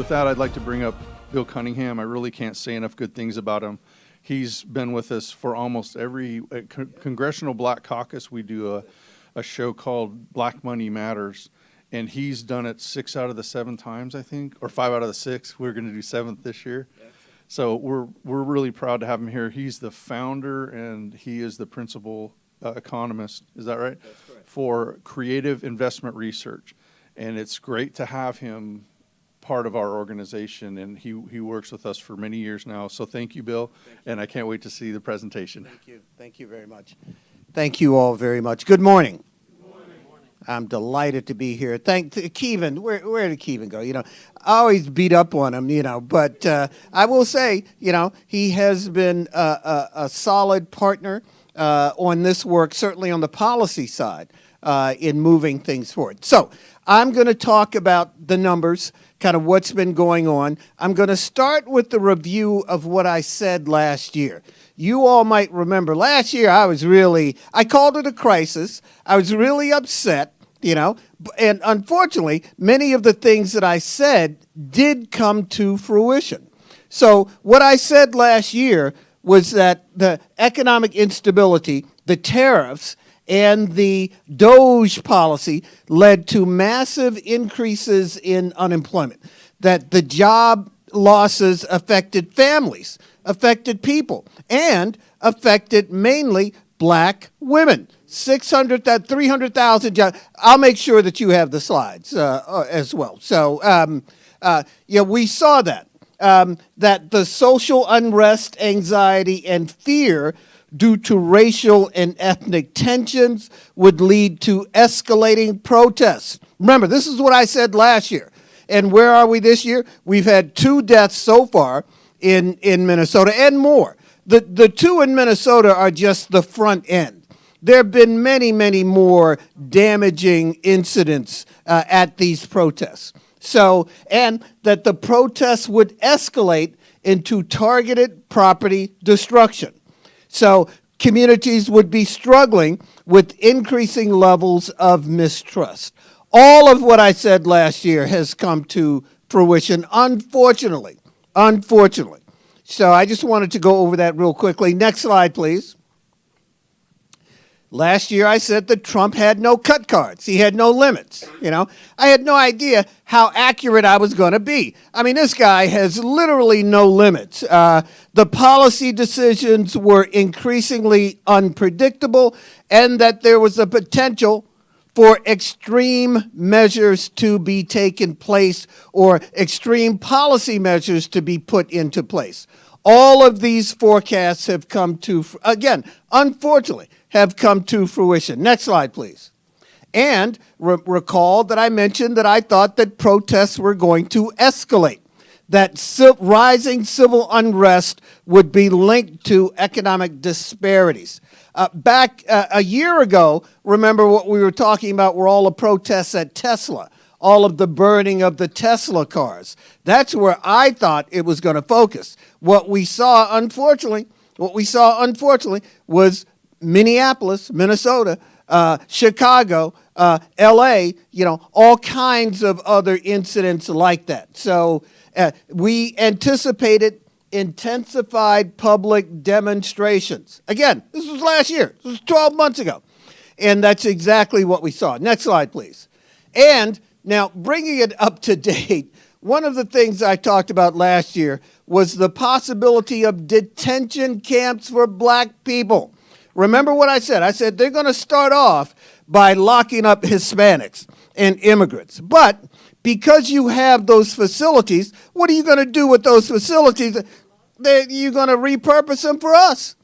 with that, I'd like to bring up Bill Cunningham. I really can't say enough good things about him. He's been with us for almost every Congressional Black Caucus. We do a show called Black Money Matters, and he's done it 6 out of the 7 times, I think, or 5 out of the 6. We're going to do 7th this year. So we're really proud to have him here. He's the founder, and he is the principal economist, is that right? That's correct. For Creative Investment Research. And it's great to have him part of our organization, and he works with us for many years now. So thank you, Bill, and I can't wait to see the presentation. Thank you very much. Thank you all very much. Good morning. I'm delighted to be here. Thank Kevin. Where did Kevin go? I always beat up on him, but I will say, he has been a solid partner on this work, certainly on the policy side, in moving things forward. So I'm going to talk about the numbers, kind of what's been going on. I'm going to start with the review of what I said last year. You all might remember last year I called it a crisis. I was really upset, and unfortunately, many of the things that I said did come to fruition. So what I said last year was that the economic instability, the tariffs, and the DOGE policy led to massive increases in unemployment, that the job losses affected families, affected people, and affected mainly black women. 300,000 jobs. I'll make sure that you have the slides as well. So, we saw that the social unrest, anxiety, and fear due to racial and ethnic tensions would lead to escalating protests. Remember, this is what I said last year. And where are we this year? We've had 2 deaths so far in Minnesota and more. The 2 in Minnesota are just the front end. There have been many, many more damaging incidents at these protests. So, and that the protests would escalate into targeted property destruction. So communities would be struggling with increasing levels of mistrust. All of what I said last year has come to fruition, unfortunately. So I just wanted to go over that real quickly. Next slide, please. Last year I said that Trump had no cut cards. He had no limits, I had no idea how accurate I was going to be. I mean, this guy has literally no limits. The policy decisions were increasingly unpredictable, and that there was a potential for extreme measures to be taken place or extreme policy measures to be put into place. All of these forecasts have come to, again, unfortunately, have come to fruition. Next slide, please. And recall that I mentioned that I thought that protests were going to escalate, that rising civil unrest would be linked to economic disparities. Back a year ago, remember what we were talking about were all the protests at Tesla, all of the burning of the Tesla cars. That's where I thought it was going to focus. What we saw, unfortunately, was Minneapolis, Minnesota, Chicago, L.A., all kinds of other incidents like that. So we anticipated intensified public demonstrations. Again, this was last year. This was 12 months ago. And that's exactly what we saw. Next slide, please. And now, bringing it up to date, one of the things I talked about last year was the possibility of detention camps for black people. Remember what I said? I said they're going to start off by locking up Hispanics and immigrants. But because you have those facilities, what are you going to do with those facilities? You're going to repurpose them for us.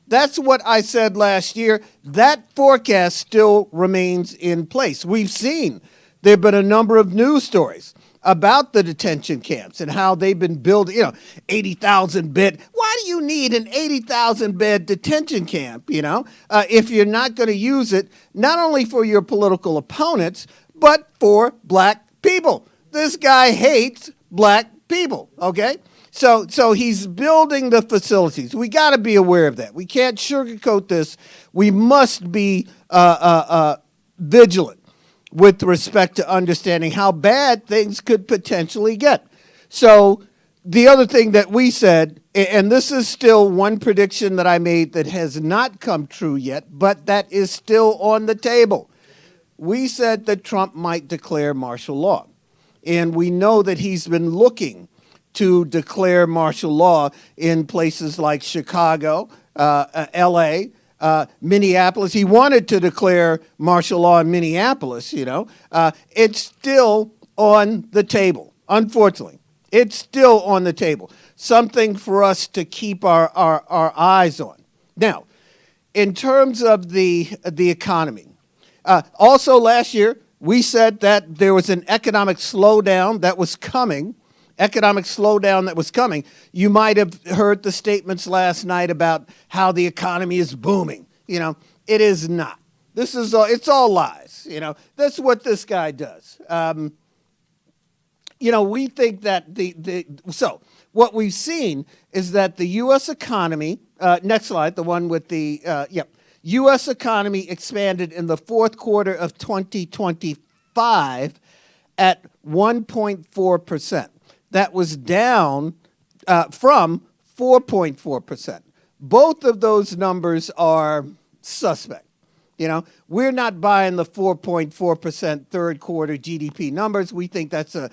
That's what I said last year. That forecast still remains in place. We've seen there have been a number of news stories about the detention camps and how they've been building, 80,000 bed. Why do you need an 80,000 bed detention camp, if you're not going to use it, not only for your political opponents, but for black people? This guy hates black people, okay? So he's building the facilities. We got to be aware of that. We can't sugarcoat this. We must be vigilant. with respect to understanding how bad things could potentially get. So the other thing that we said, and this is still one prediction that I made that has not come true yet, but that is still on the table. We said that Trump might declare martial law. And we know that he's been looking to declare martial law in places like Chicago, L.A., Minneapolis. He wanted to declare martial law in Minneapolis, you know. It's still on the table, unfortunately. It's still on the table. Something for us to keep our eyes on. Now, in terms of the economy, also last year, we said that there was an economic slowdown that was coming. You might have heard the statements last night about how the economy is booming. You know, it is not. It's all lies. You know, that's what this guy does. You know, we think that so what we've seen is that the U.S. economy, next slide, the one with the, U.S. economy expanded in the fourth quarter of 2025 at 1.4%. That was down from 4.4%. Both of those numbers are suspect. You know, we're not buying the 4.4% third quarter GDP numbers. We think that's a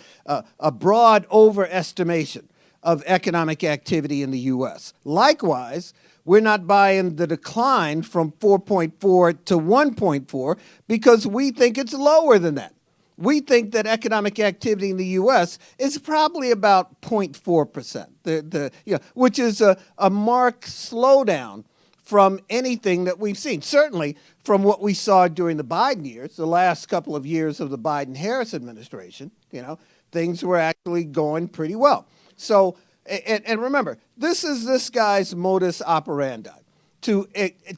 broad overestimation of economic activity in the U.S. Likewise, we're not buying the decline from 4.4 to 1.4 because we think it's lower than that. We think that economic activity in the U.S. is probably about 0.4%, which is a marked slowdown from anything that we've seen. Certainly from what we saw during the Biden years, the last couple of years of the Biden-Harris administration, you know, things were actually going pretty well. So, and remember, this is this guy's modus operandi, to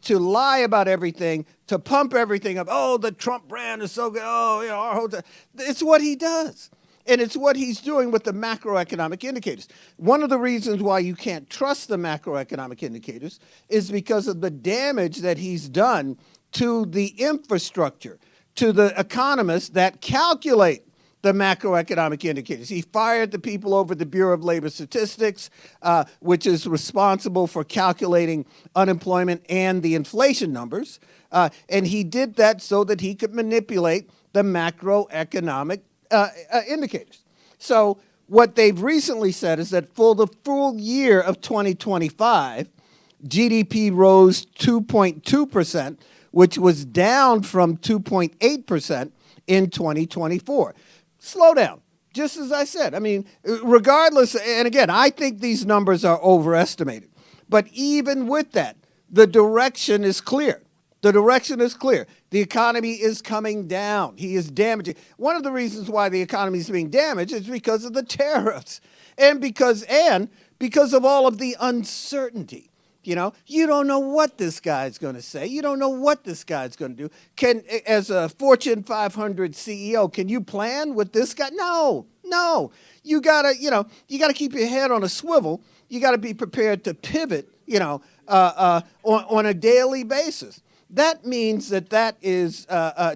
lie about everything, to pump everything up. Oh, the Trump brand is so good. Oh, you know, our hotel. It's what he does. And it's what he's doing with the macroeconomic indicators. One of the reasons why you can't trust the macroeconomic indicators is because of the damage that he's done to the infrastructure, to the economists that calculate the macroeconomic indicators. He fired the people over the Bureau of Labor Statistics, which is responsible for calculating unemployment and the inflation numbers. And he did that so that he could manipulate the macroeconomic indicators. So what they've recently said is that for the full year of 2025, GDP rose 2.2%, which was down from 2.8% in 2024. Slow down, just as I said. I mean, regardless, and again, I think these numbers are overestimated. But even with that, the direction is clear. The direction is clear. The economy is coming down. He is damaging. One of the reasons why the economy is being damaged is because of the tariffs and because of all of the uncertainty. You know, you don't know what this guy's going to say. You don't know what this guy's going to do. As a Fortune 500 CEO, can you plan with this guy? No. You gotta keep your head on a swivel. You gotta be prepared to pivot, on a daily basis. That means that is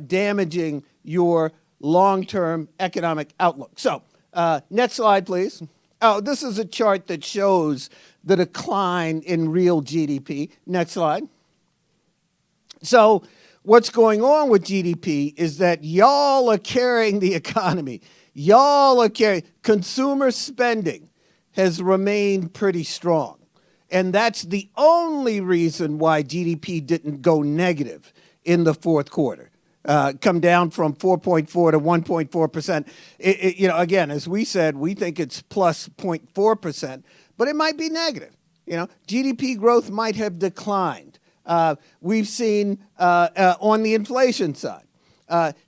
damaging your long-term economic outlook. So, next slide, please. Oh, this is a chart that shows the decline in real GDP. Next slide. So what's going on with GDP is that y'all are carrying the economy. Consumer spending has remained pretty strong. And that's the only reason why GDP didn't go negative in the fourth quarter. Come down from 4.4 to 1.4%. Again, as we said, we think it's plus 0.4%, but it might be negative. GDP growth might have declined. We've seen on the inflation side,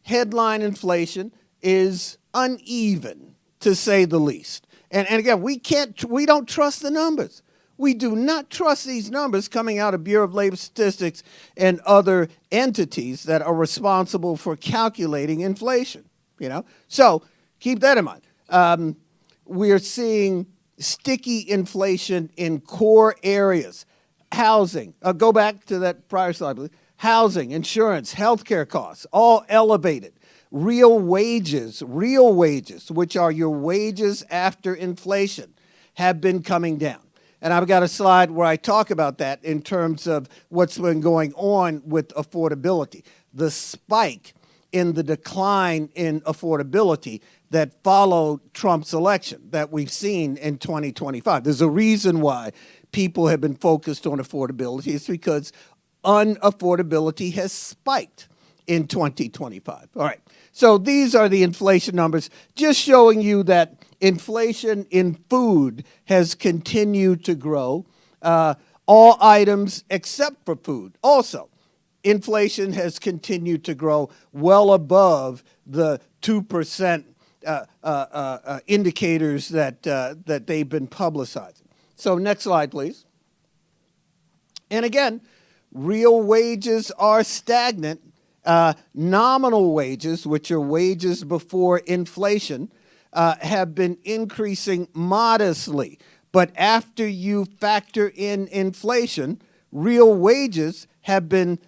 headline inflation is uneven, to say the least. And again, we don't trust the numbers. We do not trust these numbers coming out of Bureau of Labor Statistics and other entities that are responsible for calculating inflation. So keep that in mind. We're seeing sticky inflation in core areas. Housing. Go back to that prior slide, please. Housing, insurance, healthcare costs, all elevated. real wages, which are your wages after inflation, have been coming down. And I've got a slide where I talk about that in terms of what's been going on with affordability. The spike in the decline in affordability that followed Trump's election that we've seen in 2025. There's a reason why people have been focused on affordability. It's because unaffordability has spiked in 2025. All right, so these are the inflation numbers, just showing you that inflation in food has continued to grow. All items except for food also. Inflation has continued to grow well above the 2% indicators that they've been publicizing. So next slide, please. And again, real wages are stagnant. Nominal wages, which are wages before inflation, have been increasing modestly. But after you factor in inflation, real wages have been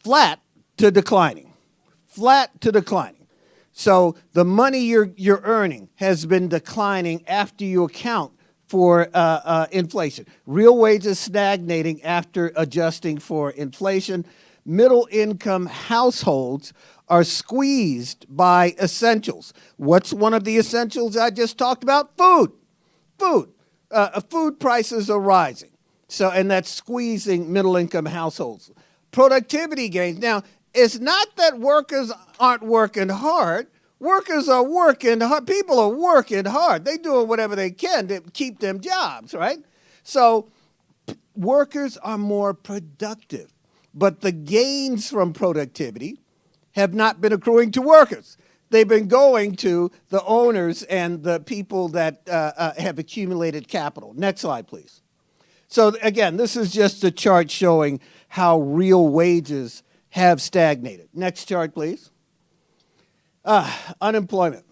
flat to declining. Flat to declining. So the money you're earning has been declining after you account for inflation. Real wages stagnating after adjusting for inflation. Middle income households are squeezed by essentials. What's one of the essentials I just talked about? Food. Food. Food prices are rising. So, and that's squeezing middle income households. Productivity gains. Now, it's not that workers aren't working hard. Workers are working hard. People are working hard. They're doing whatever they can to keep them jobs, right? So workers are more productive. But the gains from productivity have not been accruing to workers. They've been going to the owners and the people that have accumulated capital. Next slide, please. So again, this is just a chart showing how real wages have stagnated. Next chart, please. Unemployment.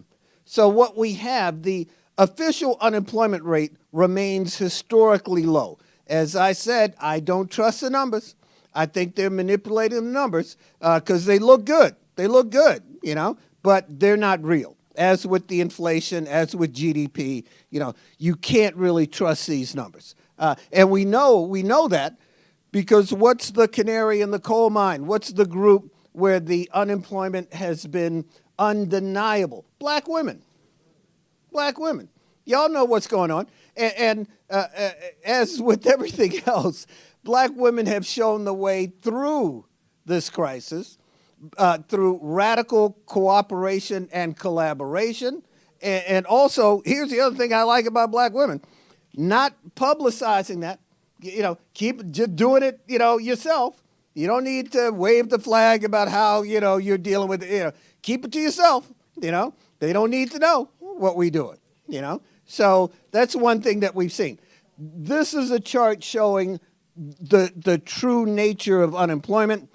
So what we have, the official unemployment rate remains historically low. As I said, I don't trust the numbers. I think they're manipulating the numbers because they look good. They look good, but they're not real. As with the inflation, as with GDP, you can't really trust these numbers. And we know that because what's the canary in the coal mine? What's the group where the unemployment has been undeniable? Black women. Black women. Y'all know what's going on. And as with everything else, black women have shown the way through this crisis through radical cooperation and collaboration. And also, here's the other thing I like about black women, not publicizing that. Keep just doing it, yourself. You don't need to wave the flag about how, you're dealing with it. Keep it to yourself, They don't need to know what we're doing, So that's one thing that we've seen. This is a chart showing the true nature of unemployment.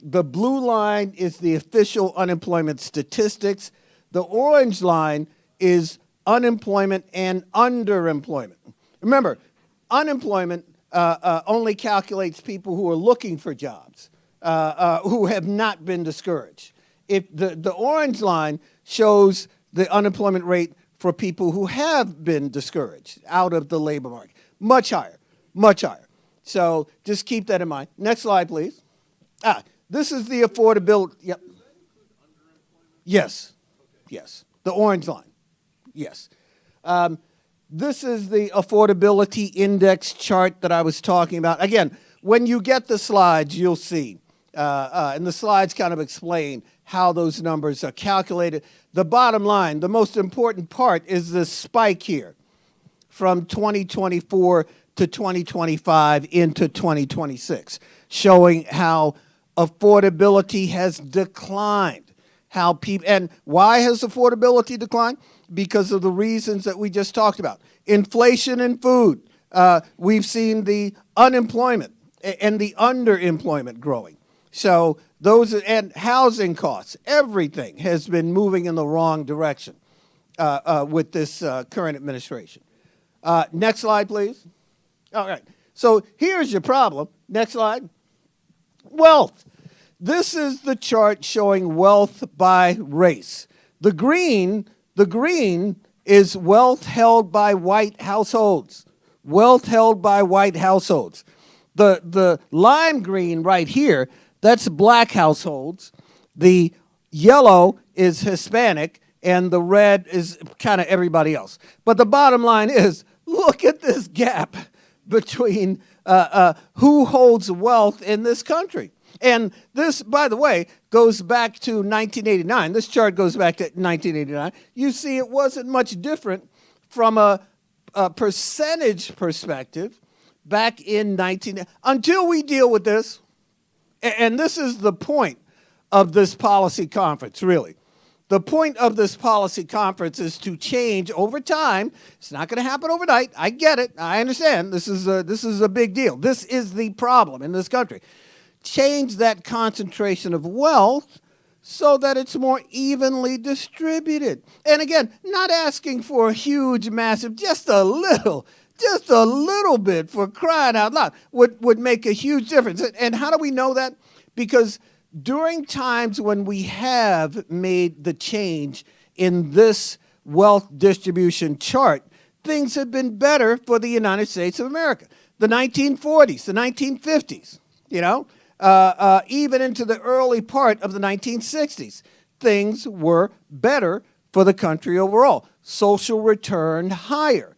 The blue line is the official unemployment statistics. The orange line is unemployment and underemployment. Remember, unemployment only calculates people who are looking for jobs, who have not been discouraged. If the orange line shows the unemployment rate for people who have been discouraged out of the labor market. Much higher, much higher. So just keep that in mind. Next slide, please. This is the affordability. Yep. Yes. Yes. The orange line. Yes. This is the affordability index chart that I was talking about. Again, when you get the slides, you'll see. And the slides kind of explain how those numbers are calculated. The bottom line, the most important part is the spike here from 2024 to 2025 into 2026, showing how affordability has declined. And why has affordability declined? Because of the reasons that we just talked about. Inflation in food. We've seen the unemployment and the underemployment growing. So and housing costs, everything has been moving in the wrong direction with this current administration. Next slide, please. All right. So here's your problem. Next slide. Wealth. This is the chart showing wealth by race. The green is wealth held by white households. Wealth held by white households. The lime green right here, that's black households. The yellow is Hispanic, and the red is kind of everybody else. But the bottom line is, look at this gap between who holds wealth in this country. And this, by the way, goes back to 1989. This chart goes back to 1989. You see it wasn't much different from a percentage perspective back in until we deal with this. And this is the point of this policy conference, really. The point of this policy conference is to change over time. It's not going to happen overnight. I get it. I understand. This is a big deal. This is the problem in this country. Change that concentration of wealth so that it's more evenly distributed. And again, not asking for a huge, massive, just a little bit, for crying out loud, would make a huge difference. And how do we know that? Because during times when we have made the change in this wealth distribution chart, things have been better for the United States of America. The 1940s, the 1950s, even into the early part of the 1960s, things were better for the country overall. Social return higher.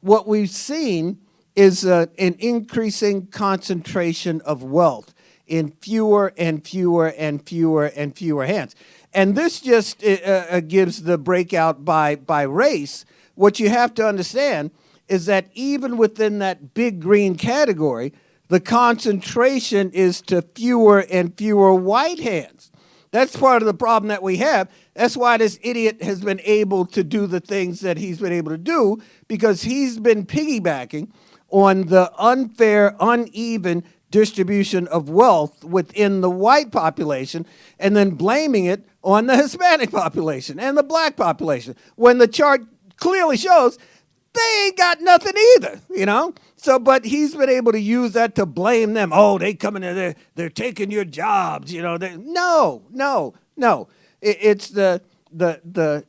What we've seen is an increasing concentration of wealth in fewer and fewer and fewer and fewer hands. And this just gives the breakout by race. What you have to understand is that even within that big green category, the concentration is to fewer and fewer white hands. That's part of the problem that we have. That's why this idiot has been able to do the things that he's been able to do, because he's been piggybacking on the unfair, uneven distribution of wealth within the white population and then blaming it on the Hispanic population and the black population, when the chart clearly shows they ain't got nothing either, So, but he's been able to use that to blame them. Oh, they come in there, they're taking your jobs, No. It's the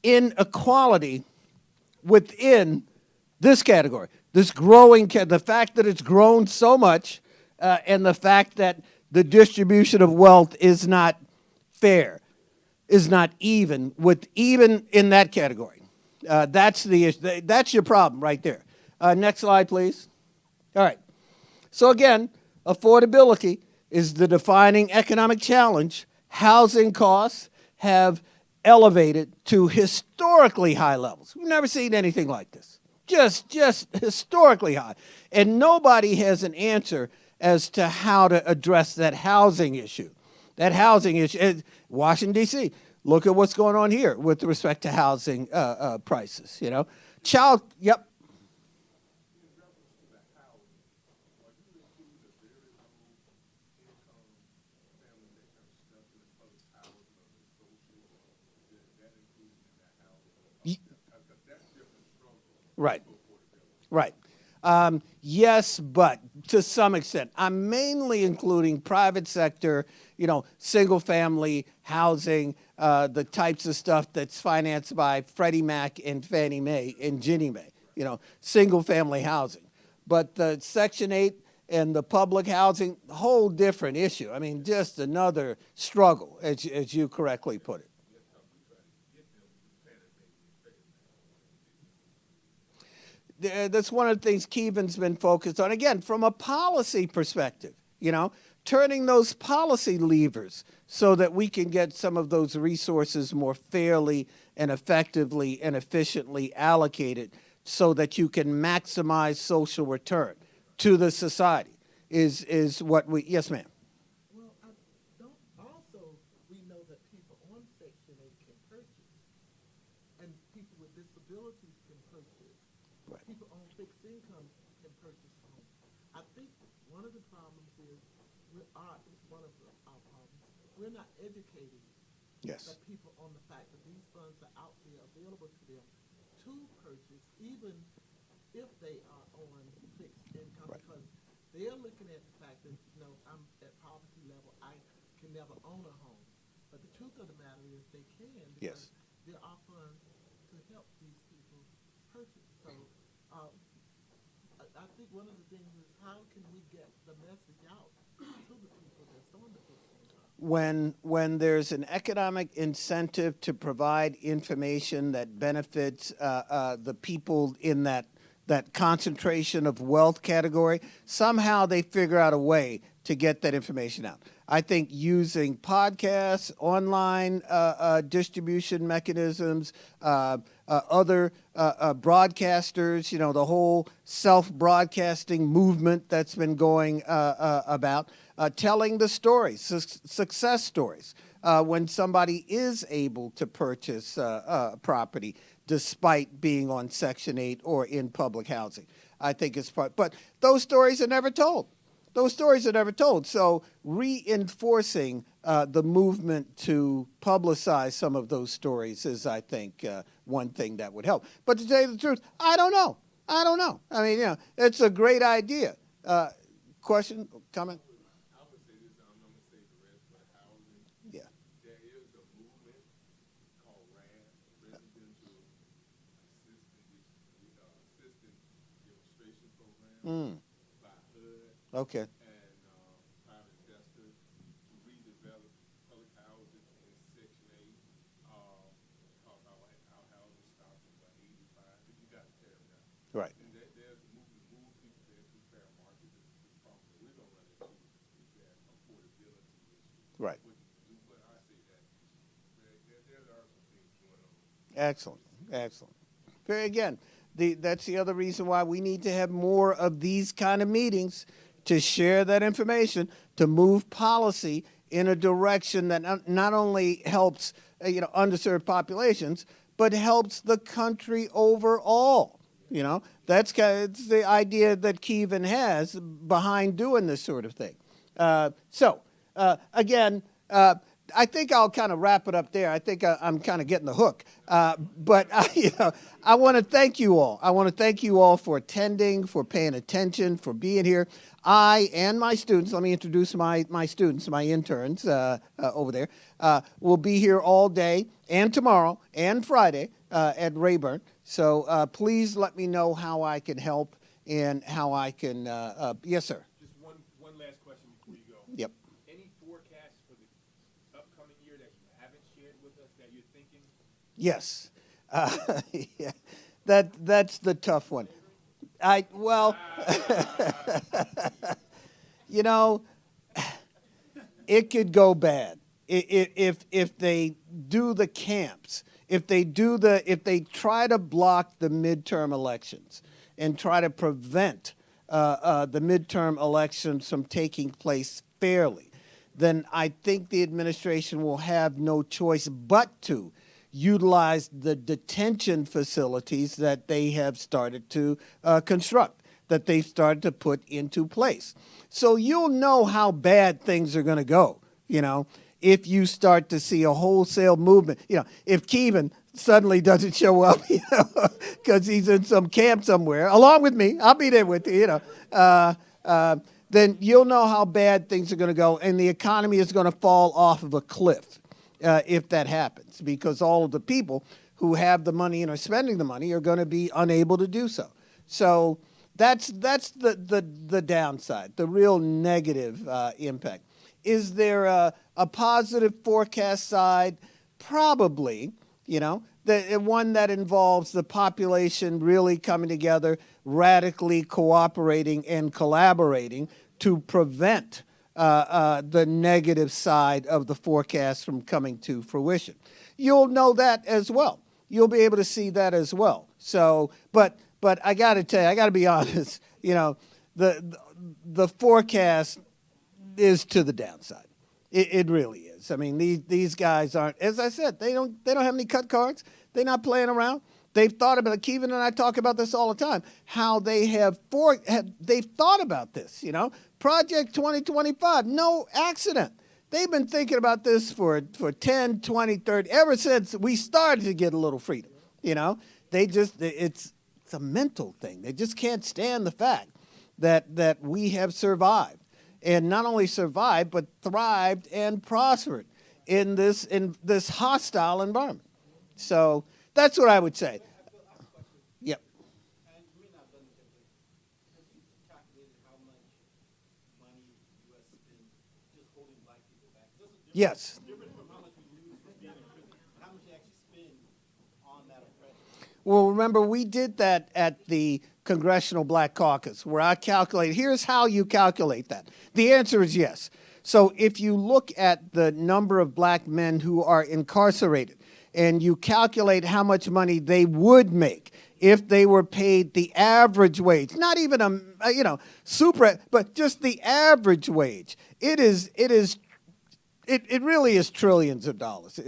inequality within this category, this growing, the fact that it's grown so much, and the fact that the distribution of wealth is not fair, is not even in that category. That's the issue. That's your problem right there. Next slide, please. All right. So again, affordability is the defining economic challenge. Housing costs have elevated to historically high levels. We've never seen anything like this. Just historically high. And nobody has an answer as to how to address that housing issue. Washington, D.C., look at what's going on here with respect to housing prices, Yep. Right. Right. Yes, but to some extent. I'm mainly including private sector, single-family housing, the types of stuff that's financed by Freddie Mac and Fannie Mae and Ginnie Mae, single-family housing. But the Section 8 and the public housing, whole different issue. I mean, just another struggle, as you correctly put it. That's one of the things Keevan's been focused on, again, from a policy perspective, turning those policy levers so that we can get some of those resources more fairly and effectively and efficiently allocated so that you can maximize social return to the society is what we, yes, ma'am. Well, also, we know that people on Section 8 can purchase, and people with disabilities can purchase. Right. People on fixed income can purchase homes. I think one of the problems is our problems. We're not educating Yes. the people on the fact that these funds are out there available to them to purchase, even if they are on fixed income, Right. because they're looking at the fact that I'm at poverty level. never own a home. But the truth of the matter is they can Yes. because there are funds to help these people purchase. So I think one of the things is how can we get the message out to the people that's on the fixed income? When there's an economic incentive to provide information that benefits the people in that concentration of wealth category, somehow they figure out a way to get that information out. I think using podcasts, online distribution mechanisms, other broadcasters, the whole self-broadcasting movement that's been going about, telling the stories, success stories, when somebody is able to purchase property despite being on Section 8 or in public housing. I think it's part, but those stories are never told. Those stories are never told. So reinforcing the movement to publicize some of those stories is, I think, one thing that would help. But to tell you the truth, I don't know. I mean, it's a great idea. Question, comment? I would say this, I'm going to say the rest, but housing, Yeah. there is a movement called RAD, Residential Assistant Demonstration Program, by HUD Okay. and private investors to redevelop public housing in Section 8, because our housing stock is about 85, but you got to tear them down. Right. And there's a movement to move people to into fair market. The problem that we're going to run into is that affordability issue. Right. But I say that there are some things going on. Excellent. Excellent. Very again, that's the other reason why we need to have more of these kind of meetings to share that information, to move policy in a direction that not only helps underserved populations, but helps the country overall. That's it's the idea that Kevin has behind doing this sort of thing. Again, I think I'll kind of wrap it up there. I think I'm kind of getting the hook. But I want to thank you all. I want to thank you all for attending, for paying attention, for being here. I and my students, let me introduce my students, my interns over there, will be here all day and tomorrow and Friday at Rayburn. So please let me know how I can help and how I can, yes, sir. Just one last question before you go. Yep. Any forecasts for the upcoming year that you haven't shared with us that you're thinking? Yes. Yeah. That's the tough one. It could go bad if they do the camps, if they try to block the midterm elections and try to prevent the midterm elections from taking place fairly, then I think the administration will have no choice but to utilize the detention facilities that they have started to construct, that they've started to put into place. So you'll know how bad things are going to go, if you start to see a wholesale movement. If Kevin suddenly doesn't show up, because he's in some camp somewhere, along with me, I'll be there with you, then you'll know how bad things are going to go, and the economy is going to fall off of a cliff if that happens, because all of the people who have the money and are spending the money are going to be unable to do so. So that's the downside, the real negative impact. Is there a positive forecast side? Probably, the one that involves the population really coming together, radically cooperating and collaborating to prevent the negative side of the forecast from coming to fruition. You'll know that as well. You'll be able to see that as well. So, but I got to tell you, I got to be honest. The forecast is to the downside. It really is. I mean, these guys aren't, as I said, they don't have any cut cards. They're not playing around. They've thought about it. Kevin and I talk about this all the time, how they've thought about this, Project 2025, no accident. They've been thinking about this for 10, 20, 30, ever since we started to get a little freedom, it's a mental thing. They just can't stand the fact that we have survived. and not only survived but thrived and prospered in this hostile environment. So that's what I would say. Yep. And you may not have done it yet, but have you calculated how much money the U.S. spends just holding black people back? Yes. Different from how much we lose from being in prison, and how much they actually spend on that oppression. Well, remember, we did that at the Congressional Black Caucus, where I calculate, here's how you calculate that. The answer is yes. So if you look at the number of black men who are incarcerated, and you calculate how much money they would make if they were paid the average wage, not even super, but just the average wage, it really is trillions of dollars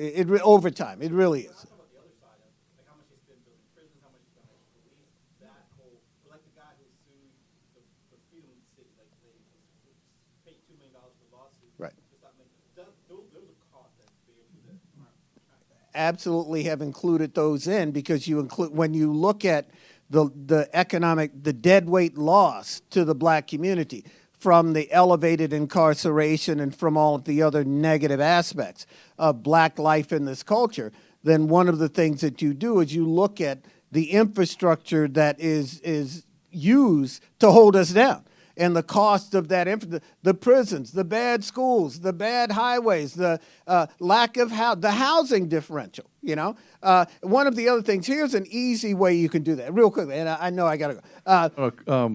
over time. It really is. Talk about the other side of like how much they spend building prisons, how much they spend on police, that whole, like the guy who sued the Freedom City, like they paid $2 million for the lawsuit. Right. To stop making, those are costs that they that aren't tracked. Absolutely have included those in, because you include, when you look at the deadweight loss to the black community from the elevated incarceration and from all of the other negative aspects of black life in this culture, then one of the things that you do is you look at the infrastructure that is used to hold us down. And the cost of that, the prisons, the bad schools, the bad highways, the lack of the housing differential. One of the other things. Here's an easy way you can do that, real quickly. And I know I got to go.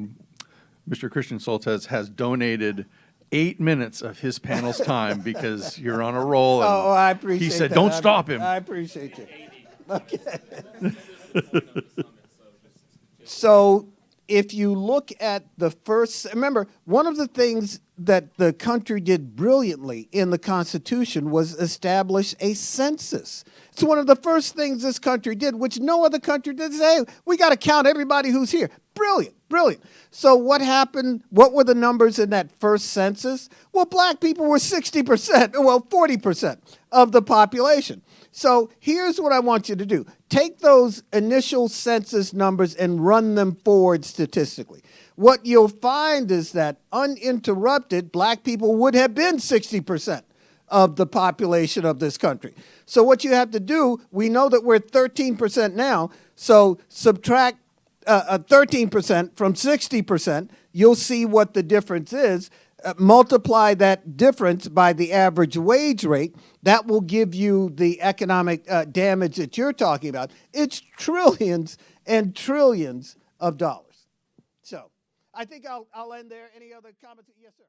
Mr. Christian Soltez has donated 8 minutes of his panel's time because you're on a roll. And Oh, I appreciate. He said, that. "Don't stop him." I appreciate you. Okay. So if you look at the first, remember, one of the things that the country did brilliantly in the Constitution was establish a census. It's one of the first things this country did, which no other country did. Say, we got to count everybody who's here. Brilliant, brilliant. So what happened? What were the numbers in that first census? Well, black people were 60%, well, 40% of the population. So here's what I want you to do. Take those initial census numbers and run them forward statistically. What you'll find is that uninterrupted, black people would have been 60% of the population of this country. So what you have to do, we know that we're at 13% now, so subtract 13% from 60%, you'll see what the difference is. Multiply that difference by the average wage rate. That will give you the economic damage that you're talking about. It's trillions and trillions of dollars. So I think I'll end there. Any other comments? Yes, sir.